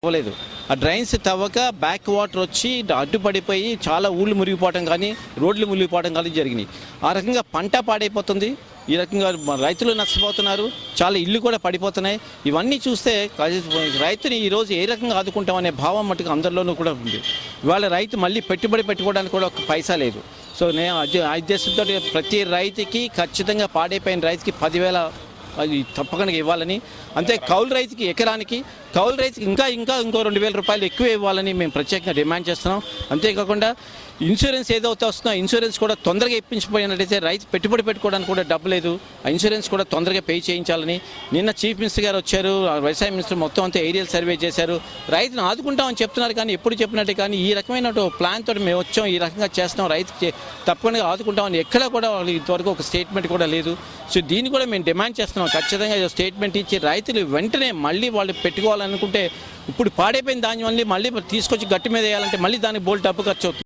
అవ్వలేదు. ఆ drains తవ్వక back water వచ్చి అడ్డుపడిపోయి చాలా ఊళ్ళు మునిగిపోవడం కానీ రోడ్లు మునిగిపోవడం కానీ జరిగినాయి. ఆ రకంగా పంట పాడైపోతుంది. ఈ రకంగా రైతులు నష్టపోతున్నారు. చాలా ఇల్లు కూడా పడిపోతున్నాయి. ఇవన్నీ చూస్తే రైతుని ఈరోజు ఏ రకంగా ఆదుకుంటామనే భావం మటుకు అందరిలోనూ కూడా ఉంది. ఇవాళ రైతు మళ్ళీ పెట్టుబడి పెట్టుకోవడానికి కూడా ఒక పైసా లేదు. సో నేను ఉద్దేశంతో ప్రతి రైతుకి ఖచ్చితంగా పాడైపోయిన రైతుకి 10,000 అది తప్పకుండా ఇవ్వాలని, అంతే కౌలు రైతుకి ఎకరానికి కౌలు రైతుకి ఇంకో 2,000 రూపాయలు ఎక్కువ ఇవ్వాలని మేము ప్రత్యేకంగా డిమాండ్ చేస్తున్నాం. అంతేకాకుండా ఇన్సూరెన్స్ ఏదైతే వస్తుందో ఇన్సూరెన్స్ కూడా తొందరగా ఇప్పించిపోయినట్టయితే రైతు పెట్టుబడి పెట్టుకోవడానికి కూడా డబ్బు లేదు. ఆ ఇన్సూరెన్స్ కూడా తొందరగా పే చేయించాలని నిన్న చీఫ్ మినిస్టర్ గారు వచ్చారు, వ్యవసాయ మినిస్టర్ మొత్తం అంతా ఏరియల్ సర్వే చేశారు. రైతును ఆదుకుంటామని చెప్తున్నారు కానీ ఎప్పుడు చెప్పినట్టే కానీ ఈ రకమైన ప్లాన్ తోటి మేము వచ్చాం, ఈ రకంగా చేస్తాం, రైతుకి తప్పకుండా ఆదుకుంటామని ఎక్కడా కూడా వాళ్ళు ఇంతవరకు ఒక స్టేట్మెంట్ కూడా లేదు. సో దీన్ని కూడా మేము డిమాండ్ చేస్తున్నాం. ఖచ్చితంగా స్టేట్మెంట్ ఇచ్చి రైతులు వెంటనే మళ్ళీ వాళ్ళు పెట్టుకోవాలనుకుంటే ఇప్పుడు పాడైపోయిన దాని మళ్ళీ తీసుకొచ్చి గట్టి మీద వేయాలంటే మళ్ళీ దానికి బోల్ట్ డబ్బు ఖర్చు అవుతుంది.